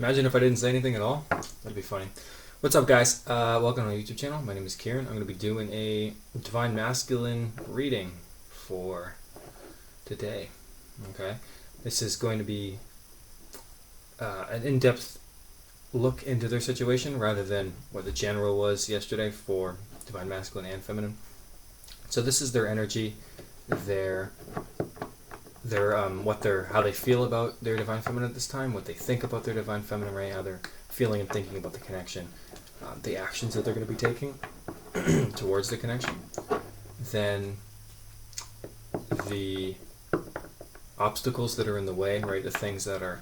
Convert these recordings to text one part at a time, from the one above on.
Imagine if I didn't say anything at all. That'd be funny. What's up, guys? Welcome to my YouTube channel. My name is Kieran. I'm going to be doing a Divine Masculine reading for today. Okay? This is going to be an in-depth look into their situation rather than what the general was yesterday for Divine Masculine and Feminine. So this is their energy, how they feel about their Divine Feminine at this time, what they think about their Divine Feminine, right? How they're feeling and thinking about the connection, the actions that they're going to be taking towards the connection, then the obstacles that are in the way, right? The things that are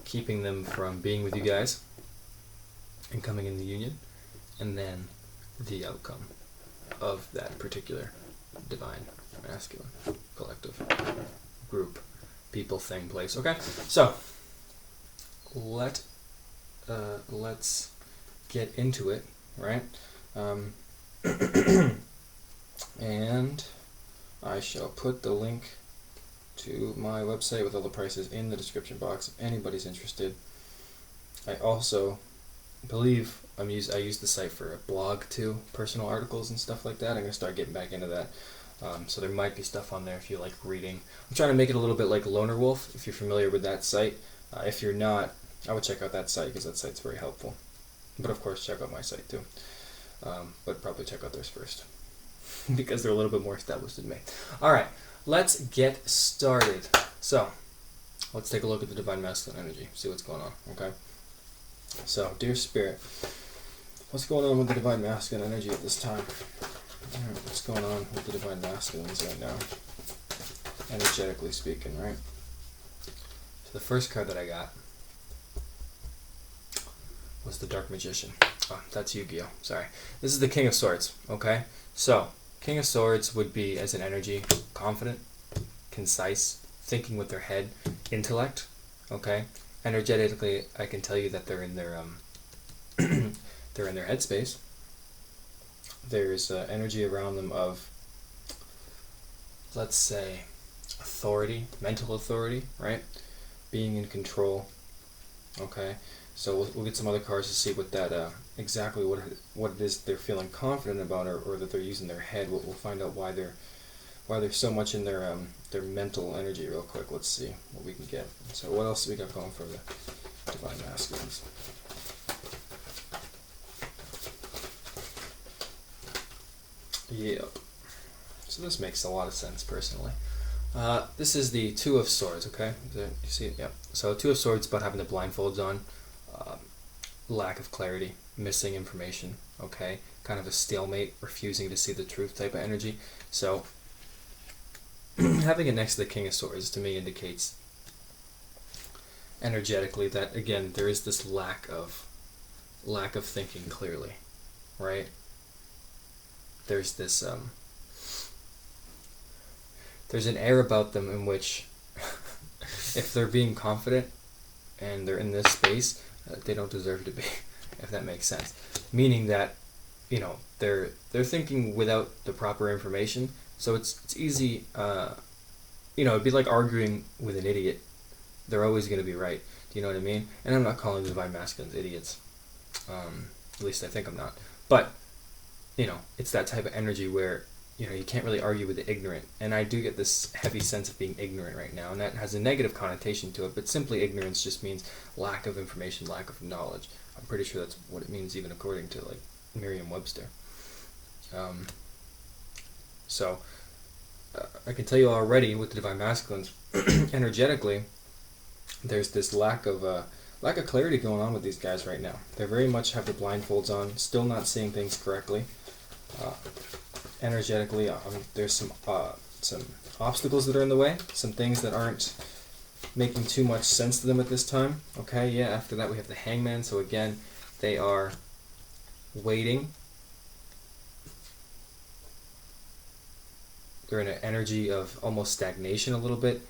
keeping them from being with you guys and coming in the union, and then the outcome of that particular Divine Masculine collective group, people, thing, place. Okay, so let's get into it, right? And I shall put the link to my website with all the prices in the description box if anybody's interested. I also believe I use the site for a blog too, personal articles and stuff like that. I'm gonna start getting back into that. So there might be stuff on there if you like reading. I'm trying to make it a little bit like Loner Wolf, if you're familiar with that site. If you're not, I would check out that site because that site's very helpful. But of course, check out my site too. But probably check out theirs first because they're a little bit more established than me. All right, let's get started. So let's take a look at the Divine Masculine energy, see what's going on, okay? So, dear Spirit, what's going on with the Divine Masculine energy at this time? What's going on with the Divine Masculines right now? Energetically speaking, right? So the first card that I got was the Dark Magician. Oh, that's Yu-Gi-Oh! Sorry. This is the King of Swords, okay? So, King of Swords would be, as an energy, confident, concise, thinking with their head, intellect, okay? Energetically, I can tell you that they're in their they're in their headspace. There's energy around them of, let's say, authority, mental authority, right? Being in control. Okay, so we'll get some other cards to see what that exactly what it is they're feeling confident about, or that they're using their head. We'll find out why they're so much in their mental energy real quick. Let's see what we can get. So what else do we got going for the Divine Masculines? Yep. So this makes a lot of sense personally. This is the Two of Swords, okay? You see it? Yep. So Two of Swords, about having the blindfolds on, lack of clarity, missing information, okay? Kind of a stalemate, refusing to see the truth type of energy. So having it next to the King of Swords to me indicates energetically that, again, there is this lack of thinking clearly, right? There's this there's an air about them in which if they're being confident and they're in this space, they don't deserve to be, if that makes sense. Meaning that, you know, they're thinking without the proper information. So it's easy, you know, it'd be like arguing with an idiot. They're always going to be right. Do you know what I mean? And I'm not calling the Divine Masculines idiots. At least I think I'm not. But, you know, it's that type of energy where, you know, you can't really argue with the ignorant. And I do get this heavy sense of being ignorant right now. And that has a negative connotation to it. But simply ignorance just means lack of information, lack of knowledge. I'm pretty sure that's what it means even according to, like, Merriam-Webster. So I can tell you already with the Divine Masculines, energetically, there's this lack of clarity going on with these guys right now. They very much have the blindfolds on, still not seeing things correctly. Energetically, there's some obstacles that are in the way, some things that aren't making too much sense to them at this time. Okay, yeah. After that, we have the Hangman. So again, they are waiting. They're in an energy of almost stagnation a little bit.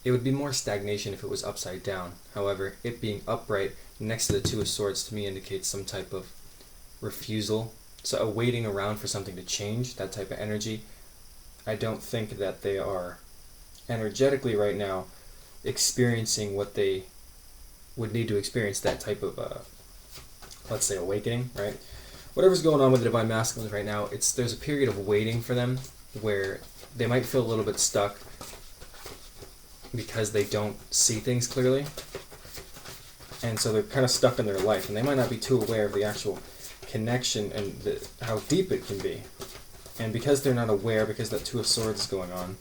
It would be more stagnation if it was upside down. However, it being upright next to the Two of Swords to me indicates some type of refusal. So waiting around for something to change, that type of energy. I don't think that they are energetically right now experiencing what they would need to experience that type of, let's say, awakening, right? Whatever's going on with the Divine Masculines right now, there's a period of waiting for them where they might feel a little bit stuck because they don't see things clearly. And so they're kind of stuck in their life, and they might not be too aware of the actual connection and how deep it can be. And because they're not aware, because that Two of Swords is going on,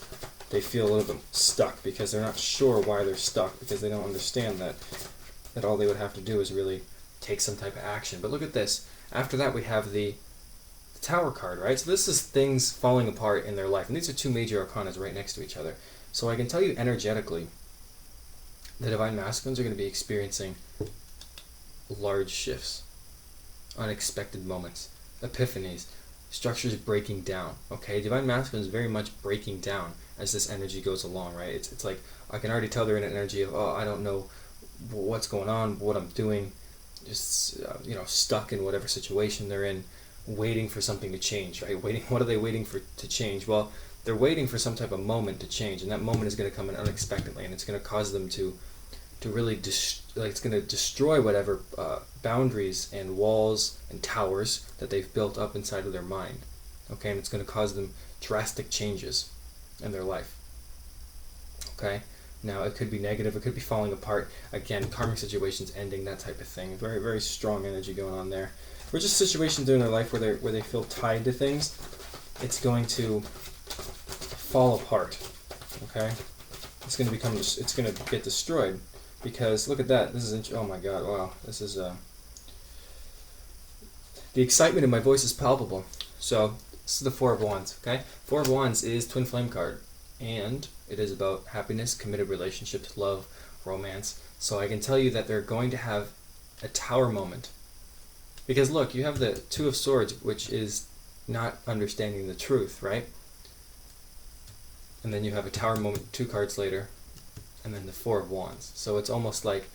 they feel a little bit stuck because they're not sure why they're stuck, because they don't understand that all they would have to do is really take some type of action. But look at this. After that, we have the Tower card, right? So this is things falling apart in their life. And these are two major arcanas right next to each other. So I can tell you energetically, the Divine Masculines are going to be experiencing large shifts, unexpected moments, epiphanies, structures breaking down, okay? Divine Masculine is very much breaking down as this energy goes along, right? It's like, I can already tell they're in an energy of, I don't know what's going on, what I'm doing, just, stuck in whatever situation they're in, waiting for something to change, right? What are they waiting for to change? Well, they're waiting for some type of moment to change, and that moment is going to come in unexpectedly, and it's going to cause them to really it's going to destroy whatever boundaries and walls and towers that they've built up inside of their mind. Okay, and it's going to cause them drastic changes in their life. Okay, now it could be negative, it could be falling apart. Again, karmic situations ending, that type of thing. Very, very strong energy going on there. Or just situations in their life where they feel tied to things. It's going to fall apart. Okay, it's going to get destroyed. Because look at that, this is, oh my god, wow, this is, the excitement in my voice is palpable. So, this is the Four of Wands, okay? Four of Wands is Twin Flame card, and it is about happiness, committed relationships, love, romance. So I can tell you that they're going to have a Tower moment. Because look, you have the Two of Swords, which is not understanding the truth, right? And then you have a Tower moment 2 cards later, and then the Four of Wands. So it's almost like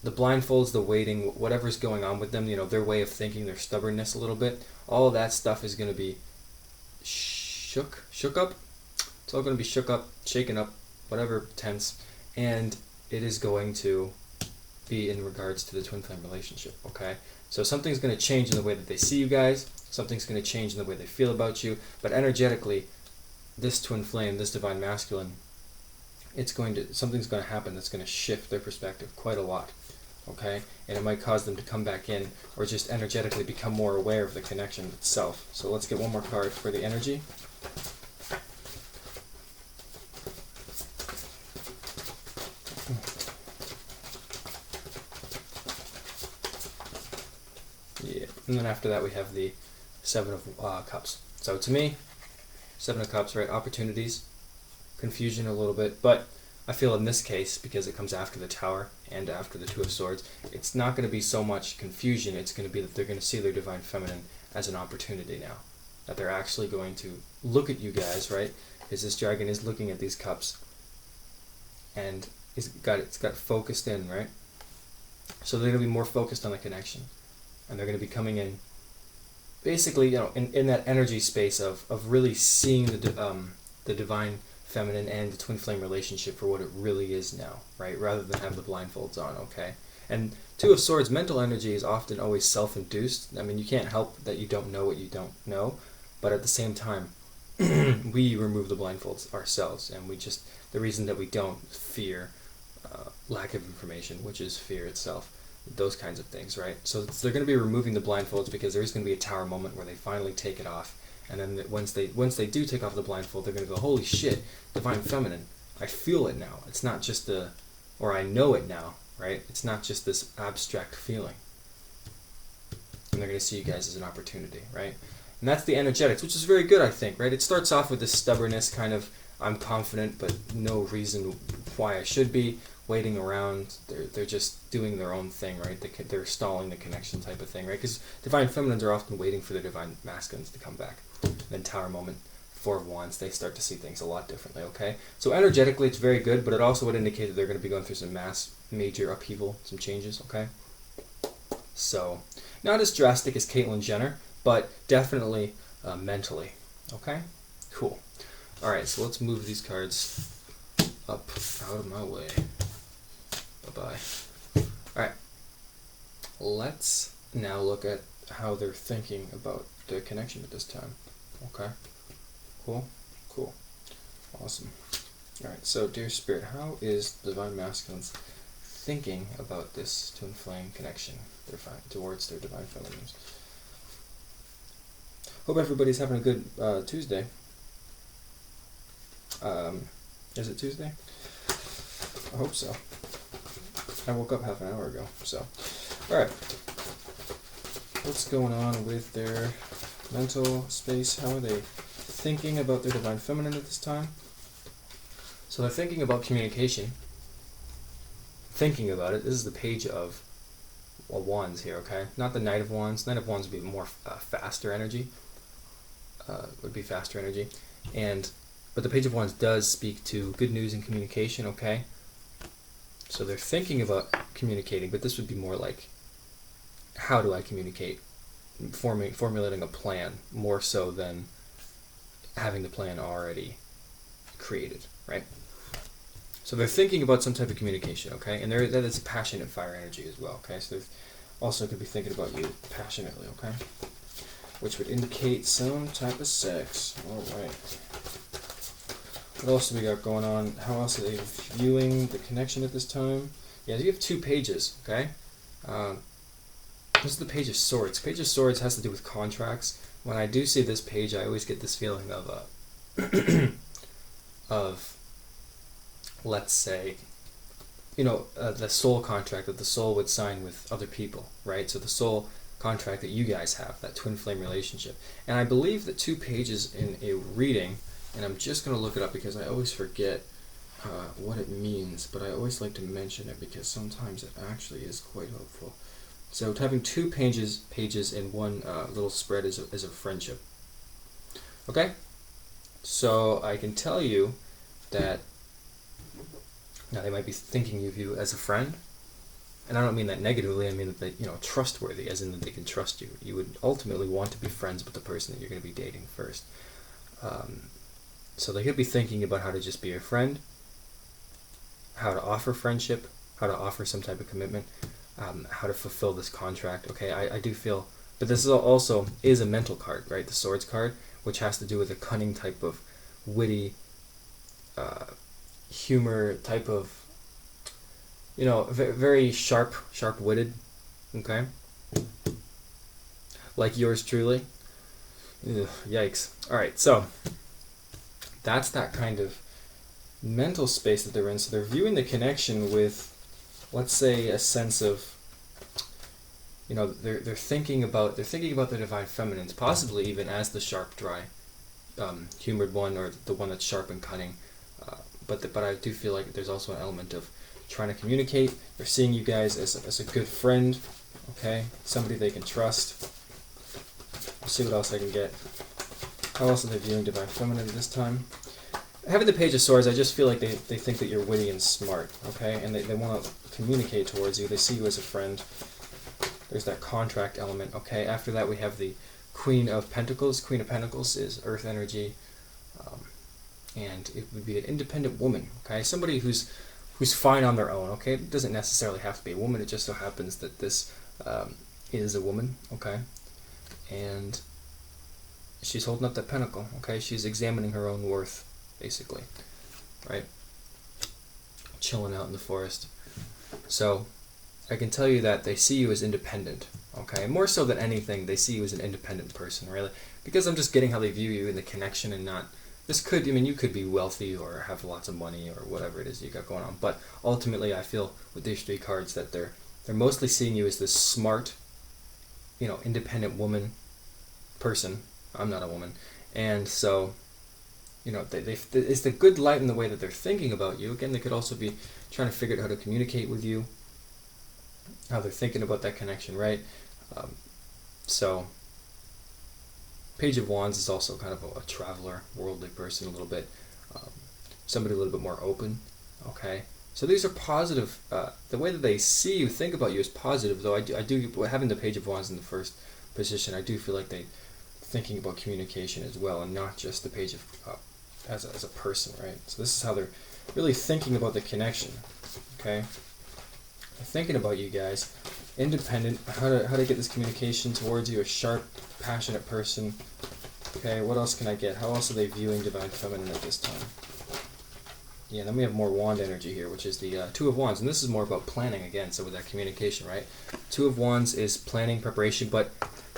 the blindfolds, the waiting, whatever's going on with them, their way of thinking, their stubbornness a little bit, all of that stuff is going to be shook up. It's all going to be shook up, shaken up, whatever tense, and it is going to be in regards to the Twin Flame relationship, okay? So something's going to change in the way that they see you guys, something's going to change in the way they feel about you, but energetically, this Twin Flame, this Divine Masculine, something's going to happen that's going to shift their perspective quite a lot, okay? And it might cause them to come back in or just energetically become more aware of the connection itself. So let's get one more card for the energy. Yeah, and then after that we have the Seven of Cups. So to me, Seven of Cups, right? Opportunities, confusion a little bit, but I feel in this case, because it comes after the Tower and after the Two of Swords, it's not going to be so much confusion, it's going to be that they're going to see their Divine Feminine as an opportunity now. That they're actually going to look at you guys, right? Because this dragon is looking at these cups, and it's got focused in, right? So they're going to be more focused on the connection, and they're going to be coming in, basically, in that energy space of really seeing the Divine Feminine and the Twin Flame relationship for what it really is now, right? Rather than have the blindfolds on, okay? And Two of Swords, mental energy is often always self-induced. I mean, you can't help that you don't know what you don't know, but at the same time, we remove the blindfolds ourselves, and the reason that we don't fear lack of information, which is fear itself, those kinds of things, right? So they're going to be removing the blindfolds because there's going to be a Tower moment where they finally take it off. And then once they do take off the blindfold, they're going to go, holy shit, Divine Feminine, I feel it now. It's not just or I know it now, right? It's not just this abstract feeling. And they're going to see you guys as an opportunity, right? And that's the energetics, which is very good, I think, right? It starts off with this stubbornness, kind of, I'm confident, but no reason why I should be waiting around. They're just doing their own thing, right? They're stalling the connection type of thing, right? Because Divine Feminines are often waiting for the Divine Masculines to come back. Then Tower moment, Four of Wands, they start to see things a lot differently, okay? So energetically, it's very good, but it also would indicate that they're going to be going through some major upheaval, some changes, okay? So, not as drastic as Caitlyn Jenner, but definitely mentally, okay? Cool. Alright, so let's move these cards up out of my way. Bye-bye. let's now look at how they're thinking about their connection at this time. Okay? Cool? Cool. Awesome. Alright, so dear Spirit, how is the Divine Masculines thinking about this twin flame connection towards their Divine Feminines? Hope everybody's having a good Tuesday. Is it Tuesday? I hope so. I woke up half an hour ago, so. Alright. What's going on with their mental space? How are they thinking about their Divine Feminine at this time? So they're thinking about communication. Thinking about it. This is the Page of Wands here, okay? Not the Knight of Wands. Knight of Wands would be more faster energy. But the Page of Wands does speak to good news and communication, okay? So they're thinking about communicating, but this would be more like, how do I communicate? Formulating a plan, more so than having the plan already created, right? So they're thinking about some type of communication, okay? And that is a passionate fire energy as well, okay? So they also could be thinking about you passionately, okay? Which would indicate some type of sex. All right. What else do we got going on? How else are they viewing the connection at this time? Yeah, you have 2 pages, okay? This is the Page of Swords. Page of Swords has to do with contracts. When I do see this page, I always get this feeling of of, let's say, the soul contract that the soul would sign with other people, right? So the soul contract that you guys have, that twin flame relationship. And I believe that 2 pages in a reading, and I'm just going to look it up because I always forget what it means, but I always like to mention it because sometimes it actually is quite helpful. So having 2 pages in one little spread is a friendship. Okay? So I can tell you that now they might be thinking of you as a friend, and I don't mean that negatively. I mean that they, trustworthy, as in that they can trust you. You would ultimately want to be friends with the person that you're going to be dating first. So they could be thinking about how to just be a friend, how to offer friendship, how to offer some type of commitment, how to fulfill this contract. Okay, I do feel, but this is also is a mental card, right? The Swords card, which has to do with a cunning type of witty, humor type of, very sharp-witted, okay? Like yours truly. Ugh, yikes. Alright, so that's that kind of mental space that they're in. So they're viewing the connection with, let's say, a sense of, they're thinking about the Divine Feminines, possibly even as the sharp, dry, humored one, or the one that's sharp and cunning. But I do feel like there's also an element of trying to communicate. They're seeing you guys as a good friend, okay? Somebody they can trust. Let's see what else I can get. How else are they viewing Divine Feminine this time? Having the Page of Swords, I just feel like they think that you're witty and smart, okay? And they want to communicate towards you. They see you as a friend. There's that contract element, okay? After that, we have the Queen of Pentacles. Queen of Pentacles is earth energy. And it would be an independent woman, okay? Somebody who's fine on their own, okay? It doesn't necessarily have to be a woman. It just so happens that this is a woman, okay? And she's holding up that pentacle, okay? She's examining her own worth, basically, right? Chilling out in the forest. So I can tell you that they see you as independent, okay? More so than anything, they see you as an independent person, really. Because I'm just getting how they view you in the connection and not... you could be wealthy or have lots of money or whatever it is you got going on. But ultimately, I feel with these 3 cards that they're mostly seeing you as this smart, independent woman person. I'm not a woman. And so, it's the good light in the way that they're thinking about you. Again, they could also be trying to figure out how to communicate with you, how they're thinking about that connection, right? So... Page of Wands is also kind of a traveler, worldly person a little bit, somebody a little bit more open, okay? So these are positive, the way that they see you, think about you is positive, though I do having the Page of Wands in the first position, I do feel like they're thinking about communication as well, and not just the Page of, as a person, right? So this is how they're really thinking about the connection, okay? They're thinking about you guys, independent. How to get this communication towards you? A sharp, passionate person. Okay, what else can I get? How else are they viewing Divine Feminine at this time? Yeah, then we have more wand energy here, which is the Two of Wands. And this is more about planning again, so with that communication, right? Two of Wands is planning, preparation, but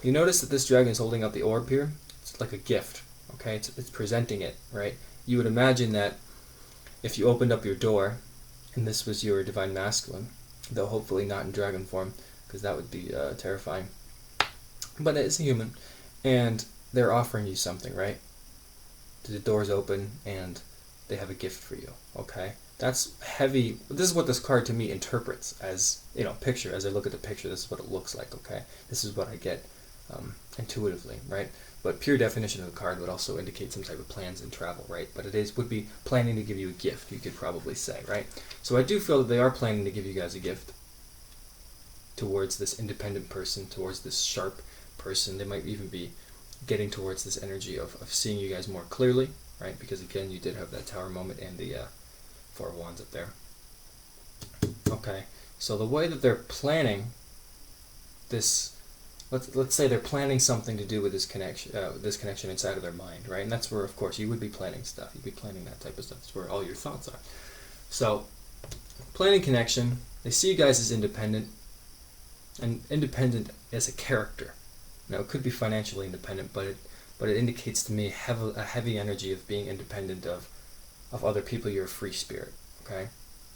you notice that this dragon is holding out the orb here. It's like a gift, okay? It's presenting it, right? You would imagine that if you opened up your door, and this was your Divine Masculine, though hopefully not in dragon form, because that would be terrifying. But it's a human, and they're offering you something, right? The door's open, and they have a gift for you, okay? That's heavy. This is what this card to me interprets as, picture. As I look at the picture, this is what it looks like, okay? This is what I get intuitively, right? But pure definition of the card would also indicate some type of plans and travel, right? But would be planning to give you a gift, you could probably say, right? So I do feel that they are planning to give you guys a gift towards this independent person, towards this sharp person. They might even be getting towards this energy of seeing you guys more clearly, right? Because again, you did have that Tower moment and the Four of Wands up there. Okay, so the way that they're planning this, let's say they're planning something to do with this connection inside of their mind, right? And that's where, of course, you would be planning stuff. You'd be planning that type of stuff. That's where all your thoughts are. So, planning connection. They see you guys as independent, and independent as a character. Now, it could be financially independent, but it indicates to me a heavy energy of being independent of other people. You're a free spirit, okay?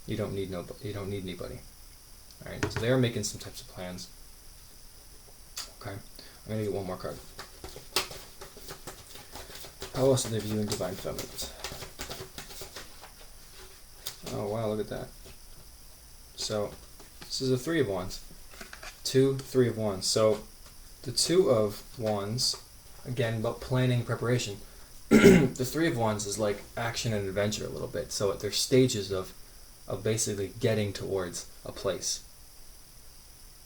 You don't need anybody. All right. So they are making some types of plans. Okay. I'm gonna get one more card. How else are they viewing Divine Feminine? Oh wow, look at that. So this is a Three of Wands. Three of Wands. So the Two of Wands, again, about planning, preparation. The Three of Wands is like action and adventure a little bit. So there's stages of basically getting towards a place,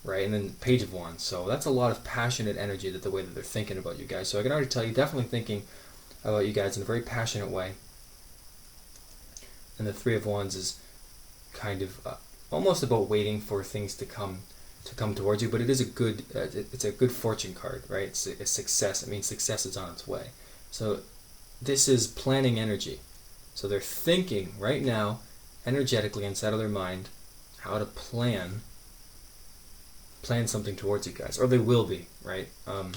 right? And then Page of Wands. So that's a lot of passionate energy, that the way that they're thinking about you guys. So I can already tell you, definitely thinking about you guys in a very passionate way. And the Three of Wands is kind of almost about waiting for things to come towards you, but it is it's a good fortune card, right? It's a success. It means success is on its way. So this is planning energy. So they're thinking right now, energetically inside of their mind, how to plan something towards you guys, or they will be, right? I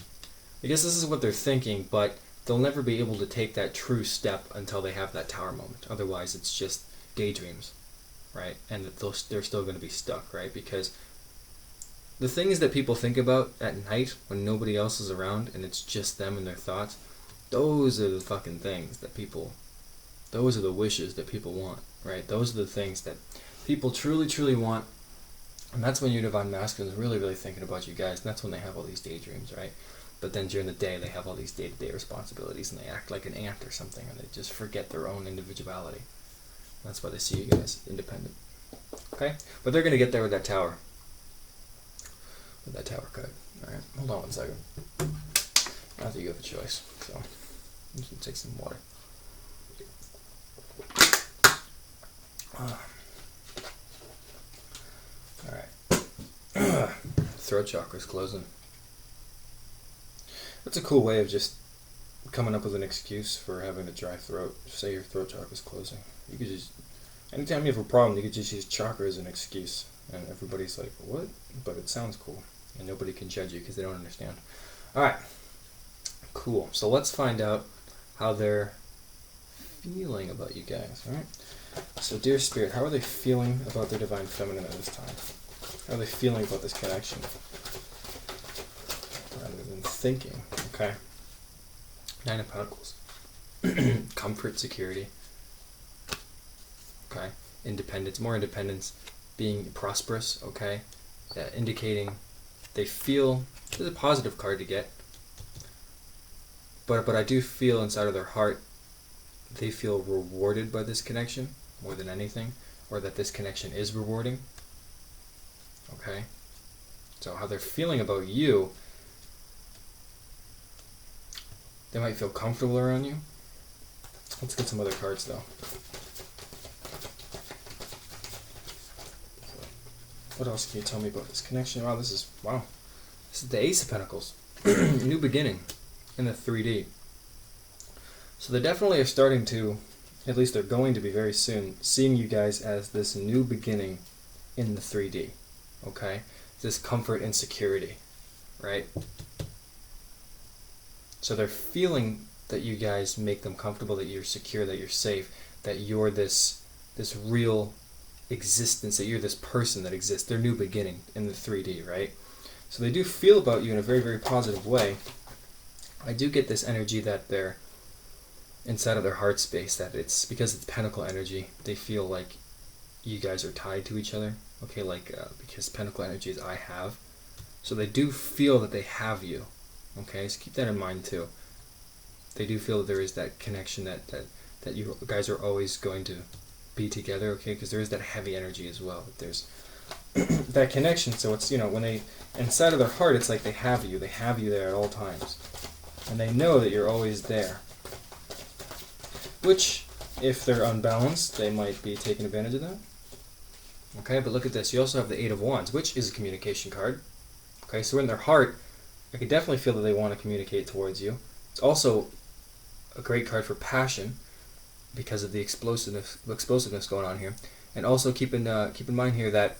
guess this is what they're thinking, but they'll never be able to take that true step until they have that Tower moment. Otherwise, it's just daydreams, right? And they're still going to be stuck, right? Because the things that people think about at night when nobody else is around and it's just them and their thoughts, those are the fucking things that those are the wishes that people want, right? Those are the things that people truly, truly want. And that's when your Divine Masculine is really, really thinking about you guys. And that's when they have all these daydreams, right? But then during the day, they have all these day-to-day responsibilities and they act like an ant or something, and they just forget their own individuality. That's why they see you guys independent. Okay? But they're going to get there with that Tower. With that Tower card. Alright, hold on one second. I think you have a choice. So, I'm just going to take some water. Alright. Throat chakra's closing. That's a cool way of just coming up with an excuse for having a dry throat. Just say your throat chakra's closing. You could just, anytime you have a problem, you could just use chakra as an excuse. And everybody's like, what? But it sounds cool. And nobody can judge you because they don't understand. Alright. Cool. So let's find out how they're feeling about you guys. Alright. So dear Spirit, how are they feeling about their Divine Feminine at this time? How are they feeling about this connection? Rather than thinking. Okay. Nine of Pentacles. Comfort, security. Okay. Independence. More independence. Being prosperous. Okay. Indicating they feel... This is a positive card to get. But I do feel inside of their heart they feel rewarded by this connection more than anything. Or that this connection is rewarding. Okay. So how they're feeling about you... They might feel comfortable around you. Let's get some other cards, though. What else can you tell me about this connection? Wow, this is the Ace of Pentacles. New beginning in the 3D. So they definitely are starting to, at least they're going to be very soon, seeing you guys as this new beginning in the 3D. Okay? This comfort and security. Right? So they're feeling that you guys make them comfortable, that you're secure, that you're safe, that you're this real existence, that you're this person that exists. Their new beginning in the 3D, right? So they do feel about you in a very, very positive way. I do get this energy that they're inside of their heart space, that it's because it's pentacle energy, they feel like you guys are tied to each other. Okay, because pentacle energy is I have. So they do feel that they have you. Okay, so keep that in mind too. They do feel that there is that connection, that you guys are always going to be together, okay? Because there is that heavy energy as well. There's that connection, so it's, when they, inside of their heart, it's like they have you there at all times. And they know that you're always there. Which, if they're unbalanced, they might be taking advantage of that. Okay, but look at this. You also have the Eight of Wands, which is a communication card. Okay, so in their heart, I can definitely feel that they want to communicate towards you. It's also a great card for passion because of the explosiveness going on here. And also keep in mind here that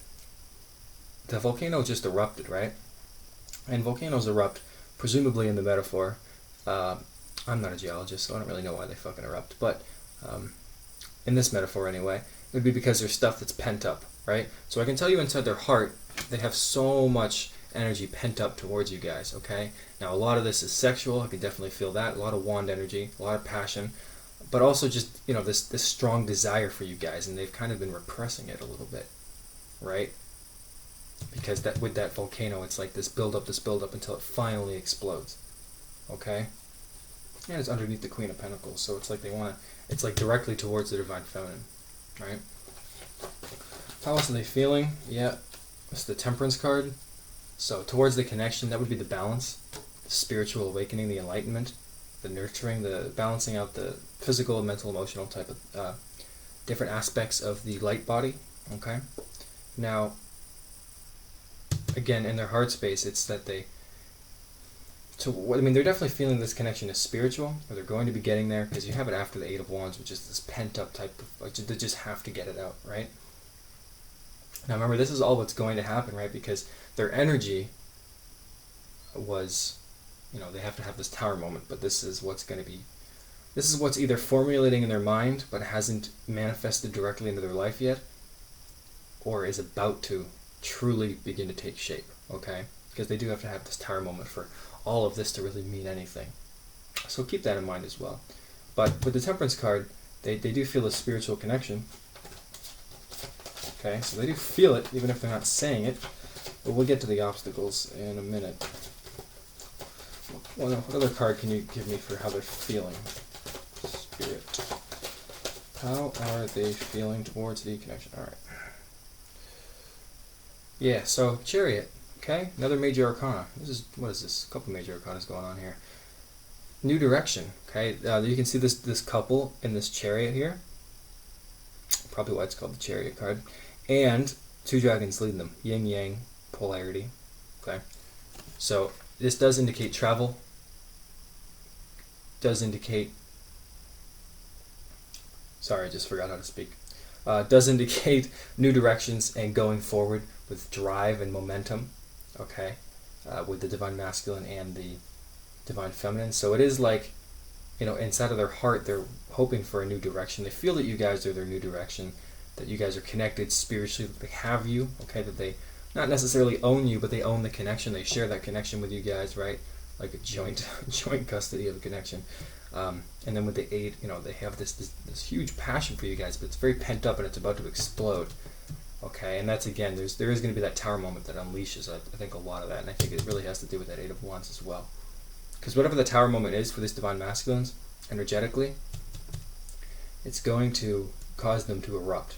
the volcano just erupted, right? And volcanoes erupt, presumably in the metaphor. I'm not a geologist, so I don't really know why they fucking erupt. But in this metaphor anyway, it would be because there's stuff that's pent up, right? So I can tell you inside their heart, they have so much energy pent up towards you guys, okay? Now a lot of this is sexual, I can definitely feel that, a lot of wand energy, a lot of passion, but also just, this strong desire for you guys, and they've kind of been repressing it a little bit, right? Because with that volcano, it's like this build up until it finally explodes, okay? And it's underneath the Queen of Pentacles, so it's like it's like directly towards the Divine Feminine, right? How else are they feeling? Yeah, it's the Temperance card. So towards the connection, that would be the balance, the spiritual awakening, the enlightenment, the nurturing, the balancing out the physical, mental, emotional type of different aspects of the light body, okay? Now, again, in their heart space, it's that they're definitely feeling this connection is spiritual, or they're going to be getting there, because you have it after the Eight of Wands, which is this pent-up type of, they just have to get it out, right? Now remember, this is all what's going to happen, right? Because their energy was, they have to have this tower moment, but this is what's either formulating in their mind, but hasn't manifested directly into their life yet, or is about to truly begin to take shape, okay? Because they do have to have this tower moment for all of this to really mean anything. So keep that in mind as well. But with the Temperance card, they do feel a spiritual connection. Okay, so they do feel it, even if they're not saying it. But we'll get to the obstacles in a minute. What other card can you give me for how they're feeling? Spirit. How are they feeling towards the connection? Alright. Yeah, so Chariot. Okay, another major arcana. What is this? A couple major arcanas going on here. New direction. Okay, you can see this couple in this Chariot here. Probably why it's called the Chariot card. And two dragons leading them. Yin Yang polarity. Okay, so this does indicate travel. Does indicate. Sorry, I just forgot how to speak. Does indicate new directions and going forward with drive and momentum. Okay, with the Divine Masculine and the Divine Feminine. So it is like, inside of their heart, they're hoping for a new direction. They feel that you guys are their new direction, that you guys are connected spiritually, that they have you, okay, that they not necessarily own you, but they own the connection. They share that connection with you guys, right? Like a joint custody of a connection. And then with the Eight, they have this huge passion for you guys, but it's very pent up and it's about to explode. Okay, and that's, again, there is going to be that tower moment that unleashes, I think, a lot of that, and I think it really has to do with that Eight of Wands as well. Because whatever the tower moment is for these Divine Masculines, energetically, it's going to cause them to erupt.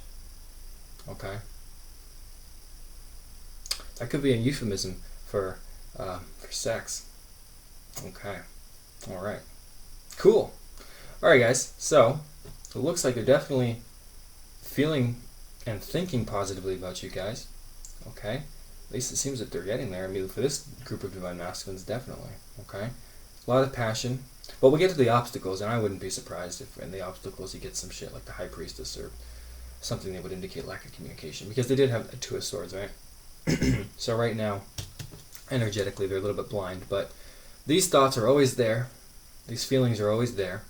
Okay? That could be a euphemism for sex. Okay. Alright. Cool. Alright, guys, so it looks like they're definitely feeling and thinking positively about you guys. okay? At least it seems that they're getting there. I mean, for this group of divine masculines, definitely, okay? A lot of passion. But we get to the obstacles, and I wouldn't be surprised if in the obstacles you get some shit like the High Priestess or something that would indicate lack of communication. Because they did have a Two of Swords, right? So right now, energetically, they're a little bit blind. But these thoughts are always there. These feelings are always there.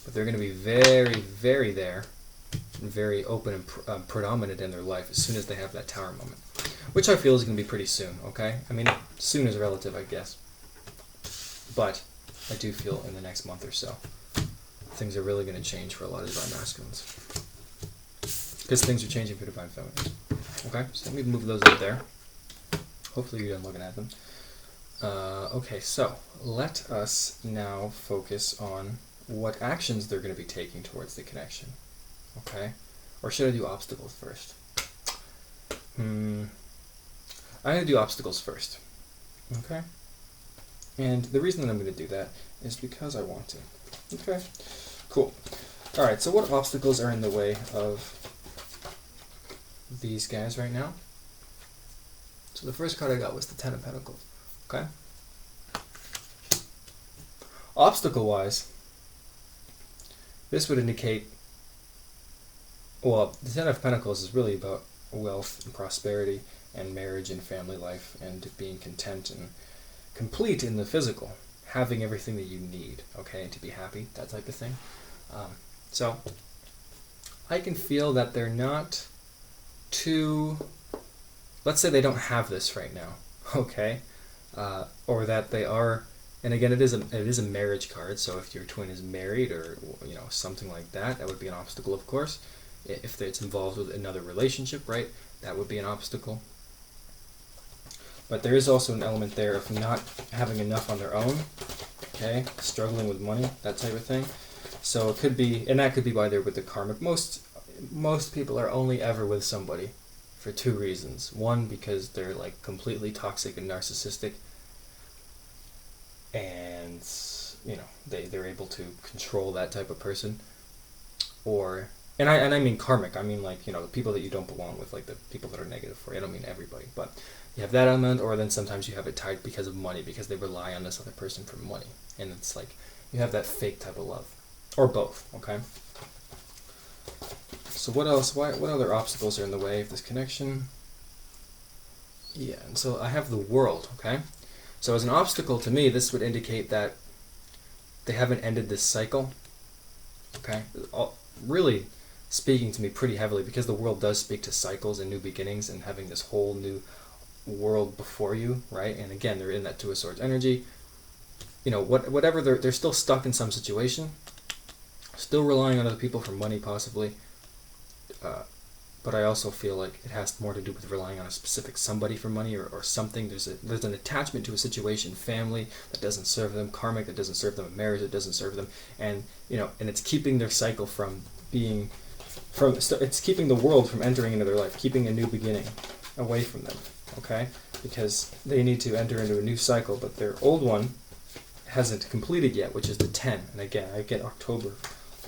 But they're going to be very, very there. And very open and predominant in their life as soon as they have that Tower moment. Which I feel is going to be pretty soon, okay? I mean, soon is relative, I guess. But I do feel in the next month or so, things are really going to change for a lot of divine masculines. Because things are changing for divine feminines. Okay, so let me move those up there. Hopefully you're done looking at them. Okay, so let us now focus on what actions they're going to be taking towards the connection. Okay? Or should I do obstacles first? I'm going to do obstacles first. Okay? And the reason that I'm going to do that is because I want to. Okay? Cool. Alright, so what obstacles are in the way of these guys right now? So the first card I got was the Ten of Pentacles. Okay? Obstacle-wise, this would indicate, well, the Ten of Pentacles is really about wealth and prosperity and marriage and family life and being content and complete in the physical, having everything that you need, okay, to be happy, that type of thing. So I can feel that they're not too, let's say they don't have this right now, okay, or that they are, and again, it is a marriage card, so if your twin is married or something like that, that would be an obstacle, of course. If it's involved with another relationship, right, that would be an obstacle. But there is also an element there of not having enough on their own, okay, struggling with money, that type of thing. So it could be, and that could be why they're with the karmic. Most people are only ever with somebody for two reasons. One, because they're like completely toxic and narcissistic, and they're able to control that type of person. Or, and I mean karmic. I mean like the people that you don't belong with, like the people that are negative for you. I don't mean everybody, but you have that element. Or then sometimes you have it tied because of money, because they rely on this other person for money, and it's like you have that fake type of love, or both. Okay. So what else? What other obstacles are in the way of this connection? Yeah, and so I have the World. Okay. So as an obstacle to me, this would indicate that they haven't ended this cycle. Okay. Really speaking to me pretty heavily, because the World does speak to cycles and new beginnings and having this whole new world before you, right? And again, they're in that Two of Swords energy. Whatever, they're still stuck in some situation, still relying on other people for money possibly, but I also feel like it has more to do with relying on a specific somebody for money or something. There's an attachment to a situation, family that doesn't serve them, karmic that doesn't serve them, a marriage that doesn't serve them, and and it's keeping their cycle it's keeping the World from entering into their life, keeping a new beginning away from them, okay? Because they need to enter into a new cycle, but their old one hasn't completed yet, which is the 10. And again, I get October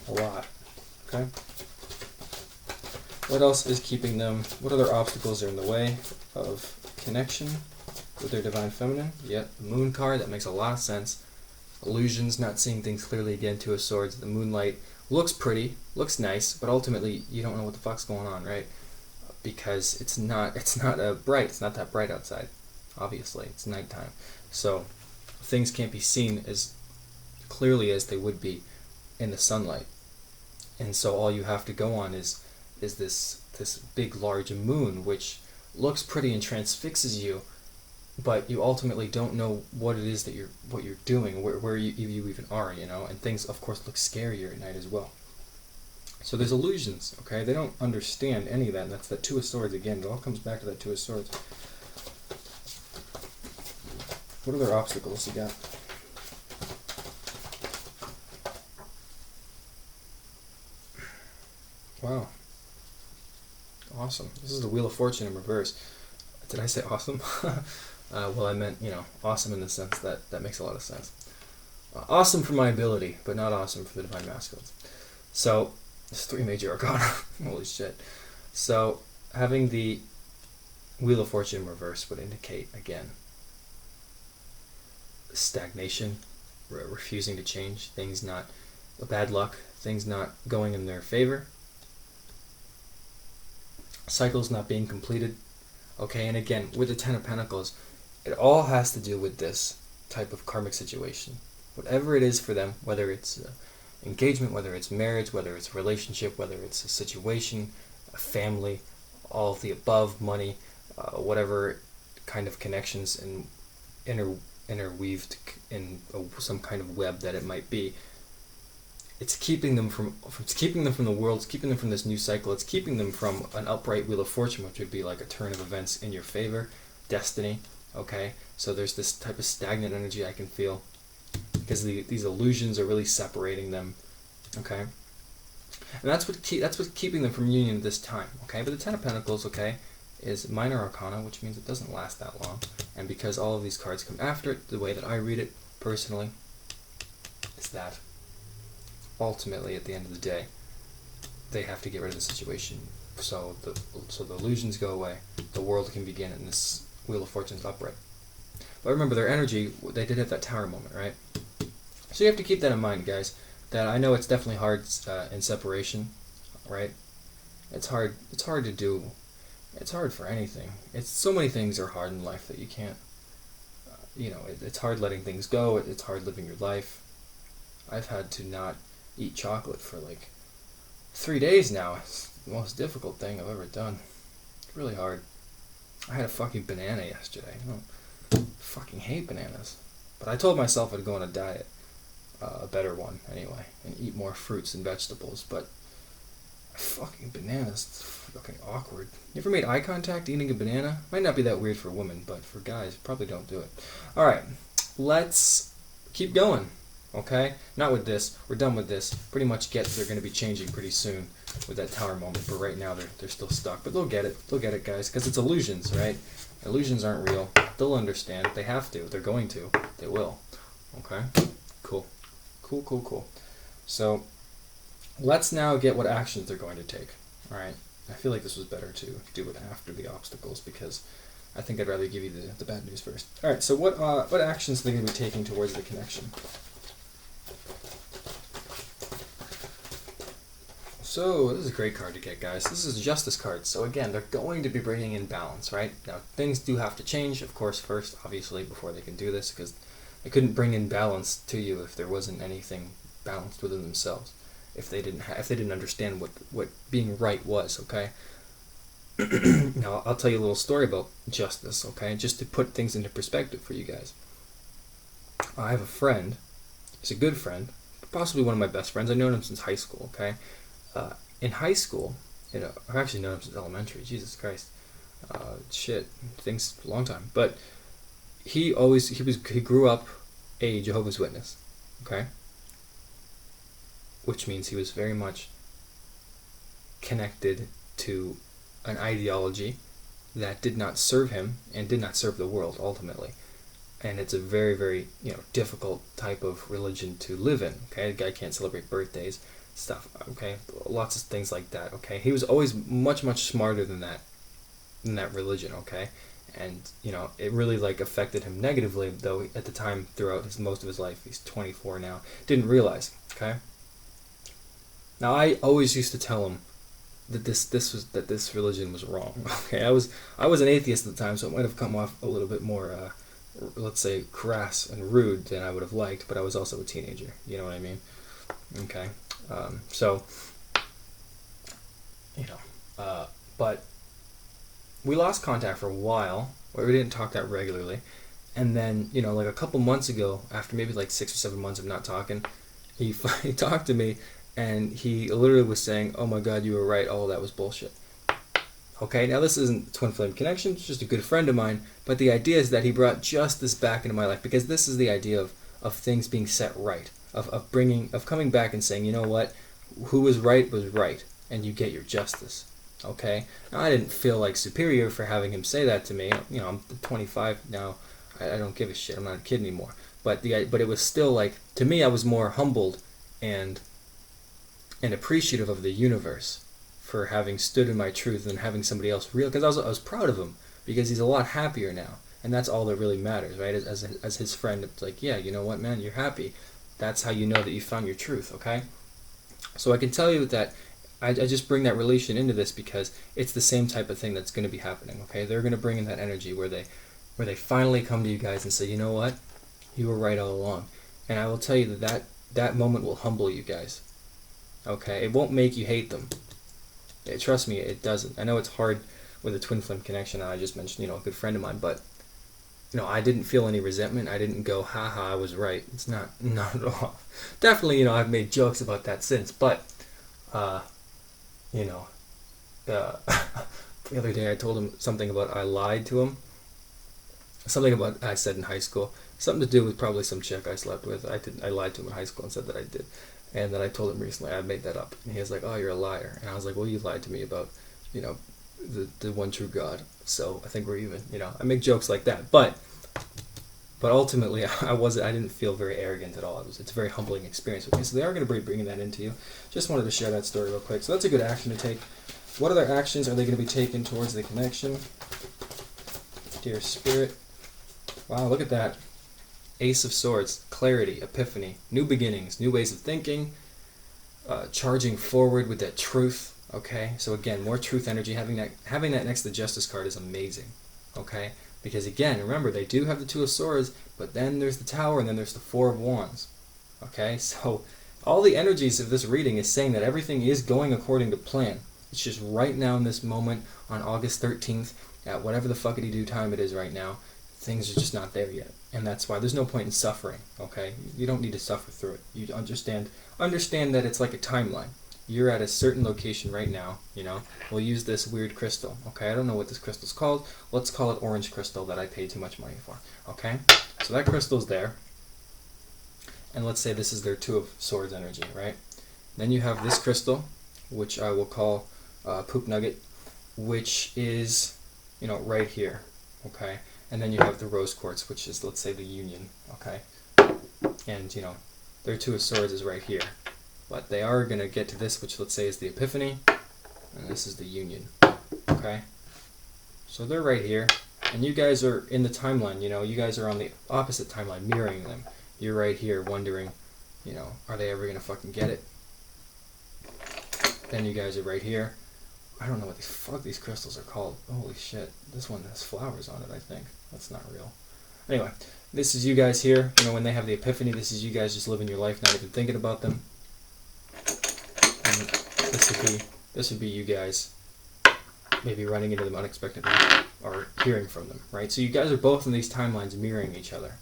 a lot, okay? What else is keeping them? What other obstacles are in the way of connection with their divine feminine? Yep, the Moon card, that makes a lot of sense. Illusions, not seeing things clearly again, Two of Swords. The moonlight looks pretty, looks nice, but ultimately you don't know what the fuck's going on, right? Because it's not bright. It's not that bright outside. Obviously, it's nighttime, so things can't be seen as clearly as they would be in the sunlight. And so all you have to go on is this big large moon, which looks pretty and transfixes you, but you ultimately don't know what it is that you're doing, where you even are, and things of course look scarier at night as well. So there's illusions, okay? They don't understand any of that, and that's that Two of Swords again. It all comes back to that Two of Swords. What other obstacles you got? Wow. Awesome. This is the Wheel of Fortune in reverse. Did I say awesome? Well, I meant, awesome in the sense that makes a lot of sense. Awesome for my ability, but not awesome for the divine masculines. So, there's 3 major arcana. Holy shit. So, having the Wheel of Fortune in reverse would indicate, again, stagnation, refusing to change, things not, bad luck, things not going in their favor, cycles not being completed. Okay, and again, with the Ten of Pentacles, it all has to do with this type of karmic situation. Whatever it is for them, whether it's engagement, whether it's marriage, whether it's a relationship, whether it's a situation, a family, all of the above, money, whatever kind of connections and interweaved in some kind of web that it might be. It's keeping them from the world. It's keeping them from this new cycle. It's keeping them from an upright Wheel of Fortune, which would be like a turn of events in your favor, destiny. Okay, so there's this type of stagnant energy I can feel because these illusions are really separating them. Okay, and that's what's keeping them from union at this time. Okay, but the Ten of Pentacles, okay, is minor arcana, which means it doesn't last that long. And because all of these cards come after it, the way that I read it personally is that ultimately, at the end of the day, they have to get rid of the situation. So the illusions go away, the world can begin, and this Wheel of Fortune is upright. But remember, their energy, they did have that Tower moment, right? So you have to keep that in mind, guys. That I know it's definitely hard in separation, right? It's hard to do. It's hard for anything. It's so many things are hard in life that you can't. It's hard letting things go. It's hard living your life. I've had to not eat chocolate for like 3 days now. It's the most difficult thing I've ever done. It's really hard. I had a fucking banana yesterday. I fucking hate bananas. But I told myself I'd go on a diet, a better one anyway, and eat more fruits and vegetables, but fucking bananas, it's fucking awkward. You ever made eye contact eating a banana? Might not be that weird for women, but for guys, probably don't do it. Alright, let's keep going. Okay? Not with this. We're done with this. Pretty much they're going to be changing pretty soon with that Tower moment, but right now they're still stuck. But they'll get it. They'll get it, guys, because it's illusions, right? Illusions aren't real. They'll understand. They have to. They're going to. They will. Okay? Cool. Cool. So, let's now get what actions they're going to take. Alright? I feel like this was better to do it after the obstacles, because I think I'd rather give you the bad news first. Alright, so what actions are they going to be taking towards the connection? So, this is a great card to get, guys. This is a Justice card. So again, they're going to be bringing in balance, right? Now, things do have to change, of course, first, obviously, before they can do this, because they couldn't bring in balance to you if there wasn't anything balanced within themselves. If they didn't understand what being right was, okay? Now, I'll tell you a little story about Justice, okay? Just to put things into perspective for you guys. I have a friend. He's a good friend, possibly one of my best friends. I've known him since high school, okay? In high school, I've actually known him since elementary. Jesus Christ, things a long time. But he grew up a Jehovah's Witness, okay, which means he was very much connected to an ideology that did not serve him and did not serve the world ultimately. And it's a very, very difficult type of religion to live in. Okay, the guy can't celebrate birthdays. Stuff, okay, lots of things like that, okay. He was always much smarter than that religion, okay, and it really affected him negatively, though at the time throughout most of his life. He's 24 now, didn't realize, okay. Now I always used to tell him that this religion was wrong, okay. I was an atheist at the time, so it might have come off a little bit more let's say crass and rude than I would have liked, but I was also a teenager, you know what I mean, okay. But we lost contact for a while, or we didn't talk that regularly, and then, a couple months ago, after maybe 6 or 7 months of not talking, he talked to me, and he literally was saying, "Oh my God, you were right, all of that was bullshit." Okay, now this isn't Twin Flame Connection, it's just a good friend of mine, but the idea is that he brought justice back into my life, because this is the idea of things being set right. Of coming back and saying, you know what, who was right, and you get your justice. Okay? Now, I didn't feel superior for having him say that to me. I'm 25 now. I don't give a shit. I'm not a kid anymore. But it was still to me, I was more humbled and appreciative of the universe for having stood in my truth and having somebody else real, because I was proud of him. because he's a lot happier now. And that's all that really matters, right? As his friend, it's like, yeah, you know what, man, you're happy. That's how you know that you found your truth, okay? So I can tell you that I just bring that relation into this because it's the same type of thing that's going to be happening, okay? They're going to bring in that energy where they finally come to you guys and say, you know what, you were right all along. And I will tell you that moment will humble you guys, okay? It won't make you hate them. Trust me, it doesn't. I know it's hard with a twin flame connection. I just mentioned, a good friend of mine, but I didn't feel any resentment. I didn't go, haha, I was right. It's not at all. Definitely, I've made jokes about that since, but, the other day I told him something about I lied to him. Something about I said in high school. Something to do with probably some chick I slept with. I lied to him in high school and said that I did. And then I told him recently I made that up. And he was like, oh, you're a liar. And I was like, well, you lied to me about, the one true God. So I think we're even. I make jokes like that. But ultimately, I didn't feel very arrogant at all. It's a very humbling experience with me. So they are going to be bringing that into you. Just wanted to share that story real quick. So that's a good action to take. What other actions are they going to be taking towards the connection? Dear Spirit. Wow, look at that. Ace of Swords, clarity, epiphany, new beginnings, new ways of thinking, charging forward with that truth, okay? So again, more truth energy. Having that next to the Justice card is amazing, okay? Because again, remember, they do have the Two of Swords, but then there's the Tower, and then there's the Four of Wands, okay? So all the energies of this reading is saying that everything is going according to plan. It's just right now in this moment, on August 13th, at whatever the fuckity do time it is right now, things are just not there yet. And that's why there's no point in suffering, okay? You don't need to suffer through it. You understand that it's like a timeline. You're at a certain location right now, We'll use this weird crystal, okay? I don't know what this crystal's called. Let's call it orange crystal that I paid too much money for, okay? So that crystal's there. And let's say this is their Two of Swords energy, right? Then you have this crystal, which I will call Poop Nugget, which is, right here, okay? And then you have the Rose Quartz, which is, let's say, the Union, okay? And, their Two of Swords is right here. But they are going to get to this, which let's say is the Epiphany, and this is the Union, okay? So they're right here, and you guys are in the timeline, you guys are on the opposite timeline, mirroring them. You're right here wondering, are they ever going to fucking get it? Then you guys are right here. I don't know what these crystals are called. Holy shit. This one has flowers on it, I think. That's not real. Anyway, this is you guys here. When they have the Epiphany, this is you guys just living your life, not even thinking about them. And this would be you guys maybe running into them unexpectedly or hearing from them, right? So you guys are both in these timelines mirroring each other.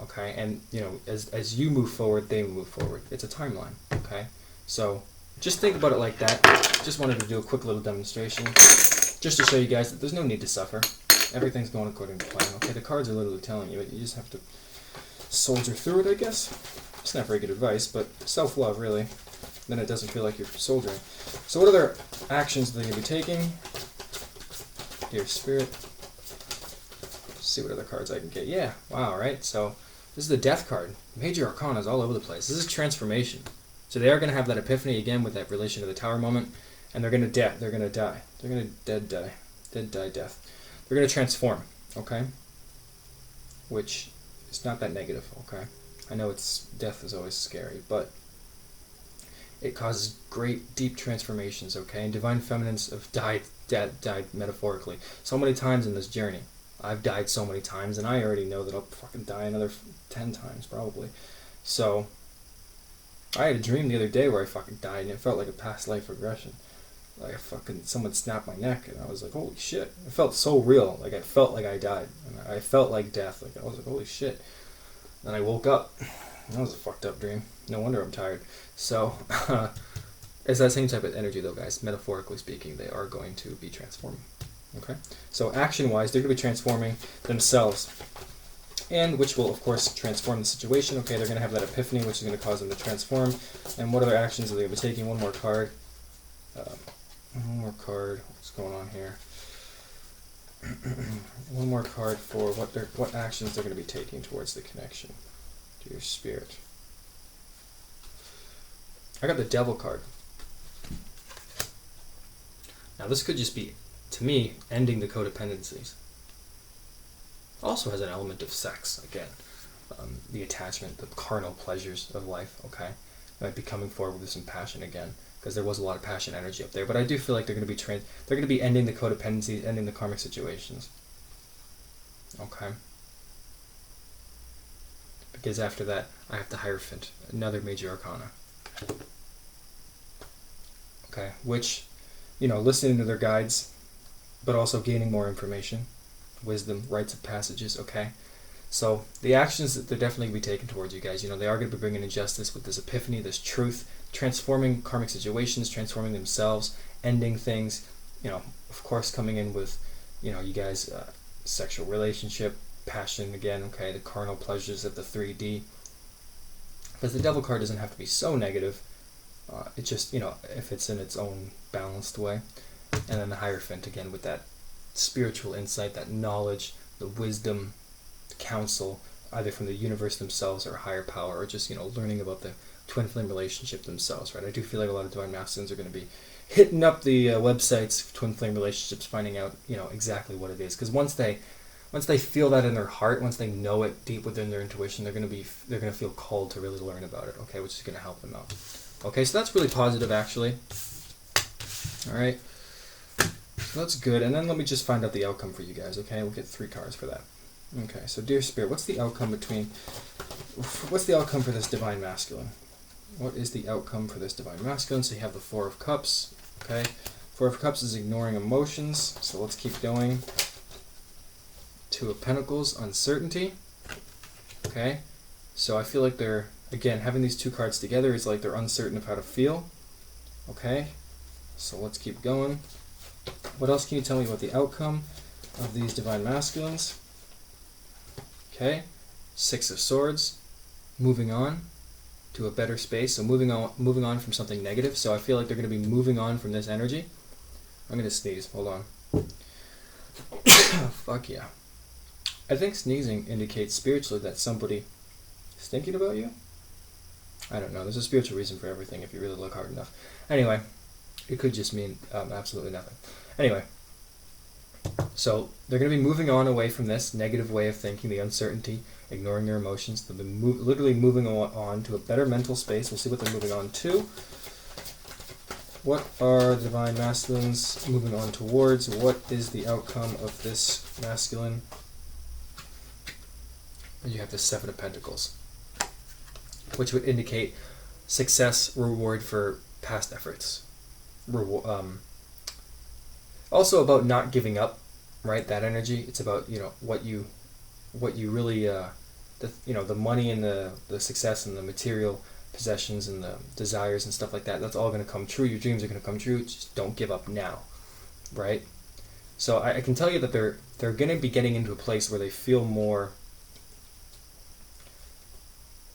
Okay? And, as you move forward, they move forward. It's a timeline, okay? So just think about it like that. Just wanted to do a quick little demonstration just to show you guys that there's no need to suffer. Everything's going according to plan. Okay, the cards are literally telling you it. You just have to soldier through it, I guess. It's not very good advice, but self-love, really. Then it doesn't feel like you're soldiering. So what other actions are they going to be taking? Dear Spirit. Let's see what other cards I can get. Yeah, wow, right? So this is the Death card. Major Arcana is all over the place. This is transformation. So they are going to have that Epiphany again with that relation to the Tower moment, and they're going to die. They're going to die. They're going to die. Death. They're going to transform, okay? Which is not that negative, okay? I know death is always scary, but it causes great, deep transformations, okay? And Divine Feminines have died metaphorically so many times in this journey. I've died so many times, and I already know that I'll fucking die another 10 times, probably. So I had a dream the other day where I fucking died, and it felt like a past life regression. Like someone snapped my neck, and I was like, holy shit. It felt so real. Like I felt like I died. And I felt like death. Like I was like, holy shit. Then I woke up. That was a fucked up dream. No wonder I'm tired. So, it's that same type of energy though, guys. Metaphorically speaking, they are going to be transforming. Okay? So action-wise, they're going to be transforming themselves. And which will, of course, transform the situation. Okay, they're going to have that Epiphany, which is going to cause them to transform. And what other actions are they going to be taking? One more card. What's going on here? One more card for what actions they're going to be taking towards the connection to your spirit. I got the Devil card. Now this could just be to me, ending the codependencies. Also has an element of sex, again. The attachment, the carnal pleasures of life, okay? Might be coming forward with some passion again, because there was a lot of passion energy up there. But I do feel like they're going to be ending the codependencies, ending the karmic situations. Okay? Because after that, I have the Hierophant, another major arcana. Okay? Which, listening to their guides, but also gaining more information, wisdom, rites of passages, okay? So the actions that they're definitely going to be taken towards you guys, they are going to be bringing in justice with this epiphany, this truth, transforming karmic situations, transforming themselves, ending things, of course coming in with, you guys, sexual relationship, passion again, okay, the carnal pleasures of the 3D. Because the Devil card doesn't have to be so negative. It just, if it's in its own balanced way. And then the Hierophant again with that spiritual insight, that knowledge, the wisdom, counsel, either from the universe themselves or a higher power, or just learning about the twin flame relationship themselves, right? I do feel like a lot of divine masculines are going to be hitting up the websites for twin flame relationships, finding out exactly what it is, because once they feel that in their heart, once they know it deep within their intuition, they're going to feel called to really learn about it, okay, which is going to help them out. Okay, so that's really positive actually. All right, so that's good. And then let me just find out the outcome for you guys, okay? We'll get 3 cards for that. Okay, so dear Spirit, what's the outcome for this divine masculine? What is the outcome for this divine masculine? So you have the 4 of Cups, okay? 4 of Cups is ignoring emotions, so let's keep going. 2 of Pentacles, uncertainty, okay? So I feel like they're, again, having these 2 cards together is like they're uncertain of how to feel, okay? So let's keep going. What else can you tell me about the outcome of these divine masculines? Okay, 6 of Swords, moving on to a better space. So moving on from something negative. So I feel like they're going to be moving on from this energy. I'm going to sneeze. Hold on. Fuck yeah. I think sneezing indicates spiritually that somebody is thinking about you. I don't know. There's a spiritual reason for everything if you really look hard enough. Anyway, it could just mean absolutely nothing. Anyway. So they're going to be moving on away from this negative way of thinking, the uncertainty, ignoring their emotions. They'll be literally moving on to a better mental space. We'll see what they're moving on to. What are the divine masculines moving on towards? What is the outcome of this masculine? And you have the 7 of Pentacles, which would indicate success, reward for past efforts. Also about not giving up, right? That energy. It's about what you really the money and the success and the material possessions and the desires and stuff like that. That's all going to come true. Your dreams are going to come true. Just don't give up now, right? So I can tell you that they're going to be getting into a place where they feel more.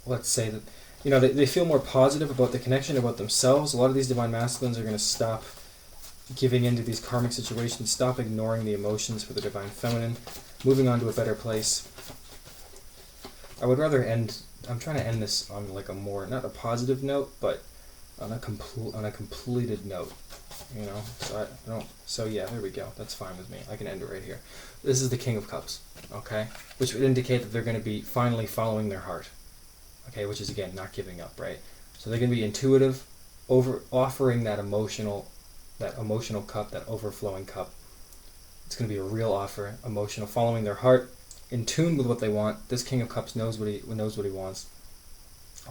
Let's say that they feel more positive about the connection, about themselves. A lot of these divine masculines are going to stop giving into these karmic situations, stop ignoring the emotions for the divine feminine, moving on to a better place. I would rather I'm trying to end this on like a more, not a positive note, but on a completed note, so yeah, there we go. That's fine with me. I can end it right here. This is the King of Cups, okay? Which would indicate that they're going to be finally following their heart, okay? Which is, again, not giving up, right? So they're going to be intuitive, offering that emotional cup, that overflowing cup. It's going to be a real offer, emotional, following their heart, in tune with what they want. This King of Cups knows what he wants.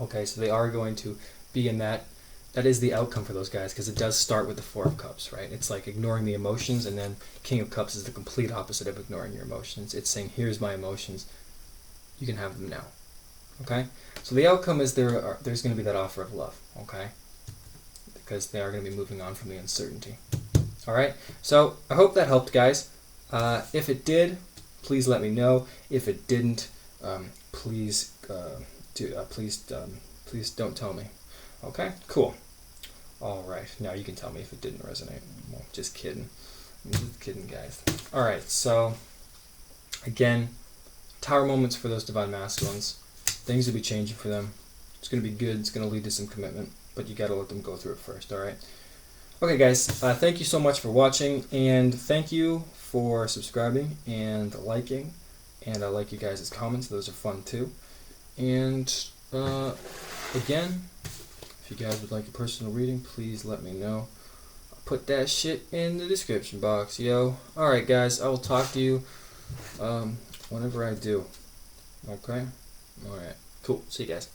Okay, so they are going to be in that. That is the outcome for those guys, because it does start with the 4 of Cups, right? It's like ignoring the emotions, and then King of Cups is the complete opposite of ignoring your emotions. It's saying, here's my emotions. You can have them now. Okay? So the outcome is there's going to be that offer of love, okay? Because they are going to be moving on from the uncertainty. All right? So I hope that helped, guys. If it did, please let me know. If it didn't, please don't tell me. Okay? Cool. All right. Now you can tell me if it didn't resonate. Well, just kidding. I'm just kidding, guys. All right. So again, tower moments for those divine masculines. Things will be changing for them. It's going to be good. It's going to lead to some commitment, but you got to let them go through it first. All right. Okay, guys, thank you so much for watching, and thank you for subscribing and liking. And I like you guys' comments; those are fun too. And again, if you guys would like a personal reading, please let me know. I'll put that shit in the description box, yo. Alright, guys, I will talk to you whenever I do. Okay? Alright, cool. See you guys.